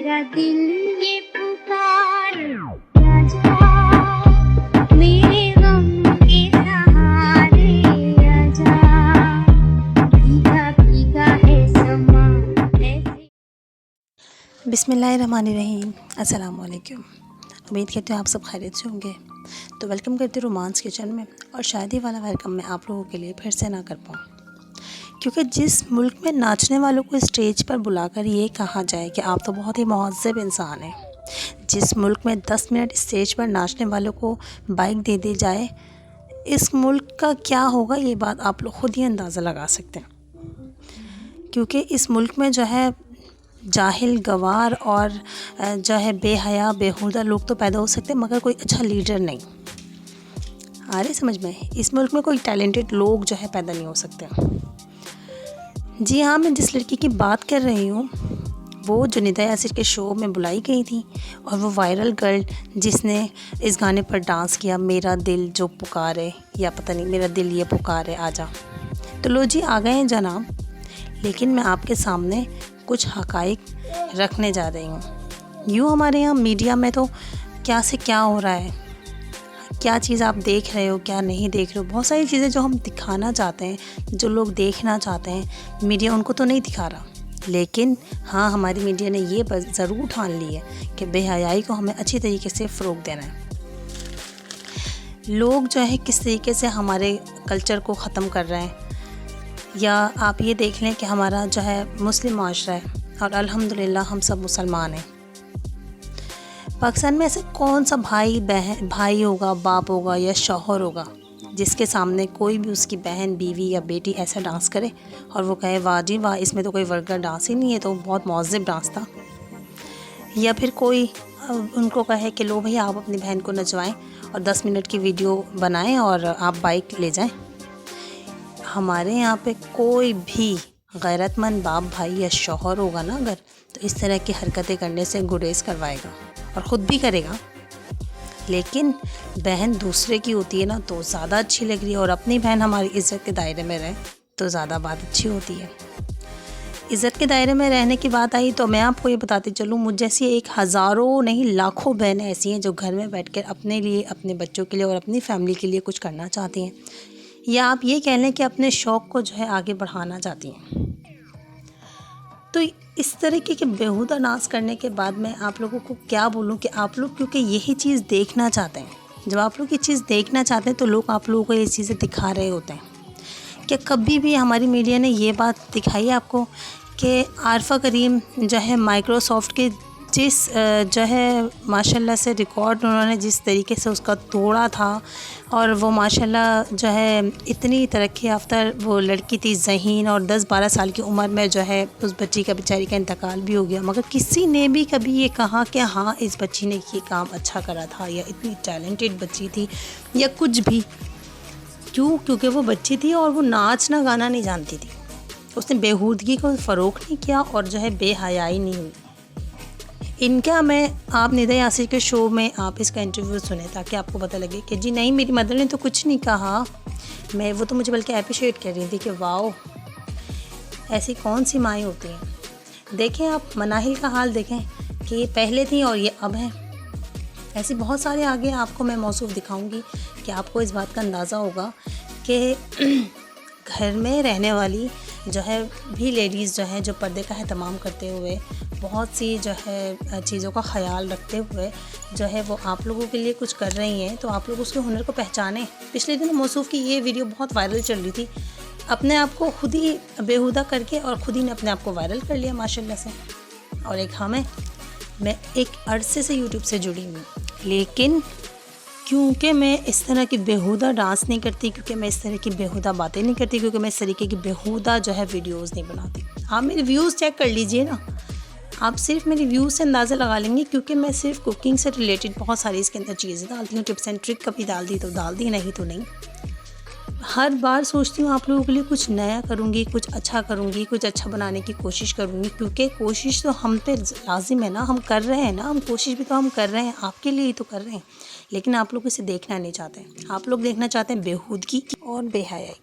मेरा दिल ये पुकार आजा, मेरे गम के सहारे आजा, भीगा भीगा है समा ऐसे। बिस्मिल्लाहिर्रहमानिर्रहीम। अस्सलाम वालेकुम। उम्मीद करती हूँ आप सब खैरियत से होंगे। तो वेलकम करती हूँ रोमांस किचन में। और शादी वाला वेलकम मैं आप लोगों के लिए फिर से ना कर पाऊँ, क्योंकि जिस मुल्क में नाचने वालों को स्टेज पर बुलाकर ये कहा जाए कि आप तो बहुत ही महज़्ज़ब इंसान हैं, जिस मुल्क में 10 मिनट स्टेज पर नाचने वालों को बाइक दे दी जाए, इस मुल्क का क्या होगा ये बात आप लोग ख़ुद ही अंदाज़ा लगा सकते हैं। क्योंकि इस मुल्क में जो है जाहिल, गवार और जो है बेहया बेहुदा लोग तो पैदा हो सकते हैं, मगर कोई अच्छा लीडर नहीं। आ रही समझ में? इस मुल्क में कोई टैलेंटेड लोग जो है पैदा नहीं हो सकते। जी हाँ, मैं जिस लड़की की बात कर रही हूँ वो जुनैदा यासिर के शो में बुलाई गई थी, और वो वायरल गर्ल जिसने इस गाने पर डांस किया, मेरा दिल जो पुकारे, या पता नहीं मेरा दिल ये पुकारे आजा। तो लो जी, आ गए हैं जनाब। लेकिन मैं आपके सामने कुछ हक़ाइक़ रखने जा रही हूँ। यूँ हमारे यहाँ मीडिया में तो क्या से क्या हो रहा है, क्या चीज़ आप देख रहे हो, क्या नहीं देख रहे हो, बहुत सारी चीज़ें जो हम दिखाना चाहते हैं, जो लोग देखना चाहते हैं, मीडिया उनको तो नहीं दिखा रहा। लेकिन हाँ, हमारी मीडिया ने ये ज़रूर ठान ली है कि बेहयाई को हमें अच्छी तरीके से फ़रोग़ देना है। लोग जो है किस तरीके से हमारे कल्चर को ख़त्म कर रहे हैं, या आप ये देख लें कि हमारा जो है मुस्लिम माशरा है और अल्हम्दुलिल्लाह हम सब मुसलमान हैं। पाकिस्तान में ऐसे कौन सा भाई होगा, बाप होगा या शौहर होगा जिसके सामने कोई भी उसकी बहन, बीवी या बेटी ऐसा डांस करे और वो कहे वाह जी वाह, इसमें तो कोई वल्गर डांस ही नहीं है, तो बहुत महज़्ज़ब डांस था। या फिर कोई उनको कहे कि लो भैया आप अपनी बहन को नचवाएं और 10 मिनट की वीडियो बनाएं और आप बाइक ले जाएं। हमारे यहाँ पे कोई भी गैरतमंद बाप, भाई या शौहर होगा ना अगर, तो इस तरह की हरकतें करने से गुरेज करवाएगा और ख़ुद भी करेगा। लेकिन बहन दूसरे की होती है ना तो ज़्यादा अच्छी लग रही है, और अपनी बहन हमारी इज़्ज़त के दायरे में रहे तो ज़्यादा बात अच्छी होती है। इज़्ज़त के दायरे में रहने की बात आई तो मैं आपको ये बताती चलूँ, मुझ जैसी एक हज़ारों नहीं लाखों बहनें ऐसी हैं जो घर में बैठकर अपने लिए, अपने बच्चों के लिए और अपनी फैमिली के लिए कुछ करना चाहती हैं, या आप ये कह लें कि अपने शौक़ को जो है आगे बढ़ाना चाहती हैं। तो इस तरीके के बेहुदा डांस करने के बाद मैं आप लोगों को क्या बोलूं कि आप लोग क्योंकि यही चीज़ देखना चाहते हैं, जब आप लोग ये चीज़ देखना चाहते हैं तो लोग आप लोगों को ये चीज़ें दिखा रहे होते हैं। क्या कभी भी हमारी मीडिया ने ये बात दिखाई है आपको कि आरफा करीम जो है माइक्रोसॉफ्ट के जिस जो है माशाल्लाह से रिकॉर्ड उन्होंने जिस तरीके से उसका तोड़ा था, और वो माशाल्लाह जो है इतनी तरक्की याफ्ता वो लड़की थी ज़हीन, और 10-12 साल की उम्र में जो है उस बच्ची का बेचारी का इंतकाल भी हो गया, मगर किसी ने भी कभी ये कहा कि हाँ इस बच्ची ने ये काम अच्छा करा था, या इतनी टैलेंटेड बच्ची थी, या कुछ भी। क्यों? क्योंकि वो बच्ची थी और वो नाचना गाना नहीं जानती थी। उसने बेहूदगी को फ़रोग़ नहीं किया और जो है बेहयाई नहीं हुई। इनका मैं आप जुनैदा यासिर के शो में आप इसका इंटरव्यू सुने ताकि आपको पता लगे कि जी नहीं, मेरी मदर ने तो कुछ नहीं कहा, मैं वो तो मुझे बल्कि अप्रिशिएट कर रही थी कि वाओ, ऐसी कौन सी माएँ होती हैं। देखें आप मनाहिल का हाल देखें कि ये पहले थी और ये अब हैं। ऐसे बहुत सारे आगे आपको मैं मौसूफ़ दिखाऊंगी कि आपको इस बात का अंदाज़ा होगा कि घर में रहने वाली जो है भी लेडीज़ जो हैं, जो पर्दे का एहतमाम करते हुए, बहुत सी जो है चीज़ों का ख़याल रखते हुए जो है वो आप लोगों के लिए कुछ कर रही हैं, तो आप लोग उसके हुनर को पहचानें। पिछले दिनों मौसूफ़ की ये वीडियो बहुत वायरल चल रही थी, अपने आप को खुद ही बेहुदा करके और ख़ुद ही ने अपने आप को वायरल कर लिया माशाल्लाह से। और एक हाँ, मैं एक अरसे से यूट्यूब से जुड़ी हूँ, लेकिन क्योंकि मैं इस तरह की बेहुदा डांस नहीं करती, क्योंकि मैं इस तरह की बेहुदा बातें नहीं करती, क्योंकि मैं इस तरीके की बेहुदा जो है वीडियोस नहीं बनाती। आप मेरे व्यूज़ चेक कर लीजिए ना, आप सिर्फ मेरे व्यूज़ से अंदाज़ा लगा लेंगे, क्योंकि मैं सिर्फ कुकिंग से रिलेटेड बहुत सारी इसके अंदर चीज़ें डालती हूँ। टिप्स एंड ट्रिक कभी डाल दी तो डाल दी, नहीं तो नहीं। हर बार सोचती हूँ आप लोगों के लिए कुछ नया करूँगी, कुछ अच्छा करूँगी, कुछ अच्छा बनाने की कोशिश करूँगी, क्योंकि कोशिश तो हम पे लाजिम है ना, हम कर रहे हैं ना, हम कोशिश भी तो हम कर रहे हैं, आपके लिए ही तो कर रहे हैं। लेकिन आप लोग इसे देखना नहीं चाहते, आप लोग देखना चाहते हैं बेहूदगी और बेहयाई।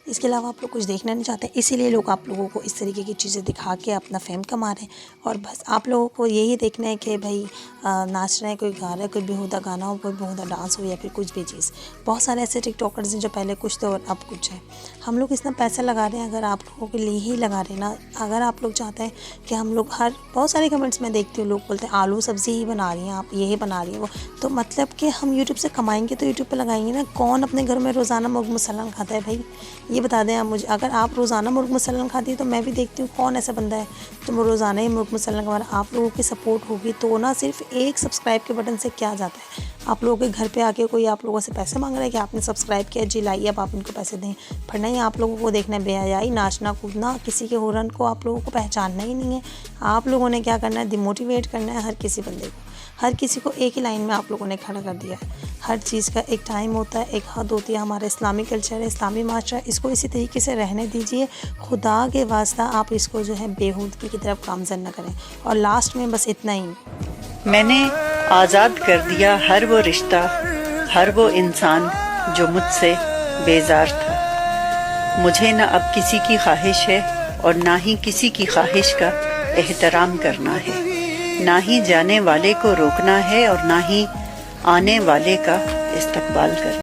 इसके अलावा आप लोग कुछ देखना नहीं चाहते, इसीलिए लोग आप लोगों को इस तरीके की चीज़ें दिखा के अपना फेम कमा रहे हैं। और बस आप लोगों को यही देखना है कि भाई नाच रहे हैं, कोई गा रहा है, कोई बेहुदा गाना हो, कोई बेहुदा डांस हो, या फिर कुछ भी चीज़। बहुत सारे ऐसे टिकटॉकर्स हैं जो पहले कुछ थे और अब कुछ है। हम लोग इतना पैसा लगा रहे हैं, अगर आप लोगों के लिए ही लगा रहे हैं ना। अगर आप लोग चाहते हैं कि हम लोग बहुत सारे कमेंट्स में देखती हूँ, लोग बोलते हैं आलू सब्ज़ी ही बना रही हैं आप, ये ही बना रही हैं वो, तो मतलब कि हम यूट्यूब से कमाएंगे तो यूट्यूब पे लगाएंगे ना। कौन अपने घर में रोज़ाना मुर्ग मुसल्लन खाता है भाई, ये बता दें आप मुझे। अगर आप रोज़ाना मुर्ग मुसल्लन खाती है तो मैं भी देखती हूँ कौन ऐसा बंदा है तो वो रोज़ाना ही मुर्ग मुसल्लन कमा रहा है। आप लोगों की सपोर्ट होगी तो ना, सिर्फ एक सब्सक्राइब के बटन से क्या जाता है। आप लोगों के घर पे आके कोई आप लोगों से पैसे मांग रहा है कि आपने सब्सक्राइब किया, जी लाइए अब आप इनको पैसे दें। पर नहीं, आप लोगों को देखना है बेहयाई, नाचना कूदना, किसी के हुरन को आप लोगों को पहचानना ही नहीं है। आप लोगों ने क्या करना है, डिमोटिवेट करना है हर किसी बंदे को। हर किसी को एक ही लाइन में आप लोगों ने खड़ा कर दिया है। हर चीज़ का एक टाइम होता है, एक हद होती है। हमारा इस्लामी कल्चर है, इस्लामी माशरा है, इसको इसी तरीके से रहने दीजिए। खुदा के वास्ता आप इसको जो है बेहूदगी की तरफ गामज़न न करें। और लास्ट में बस इतना ही, मैंने आज़ाद कर दिया हर वो रिश्ता, हर वो इंसान जो मुझसे बेजार था। मुझे न अब किसी की ख्वाहिश है और ना ही किसी की ख्वाहिश का एहतराम करना है। ना ही जाने वाले को रोकना है और ना ही आने वाले का इस्तकबाल करना।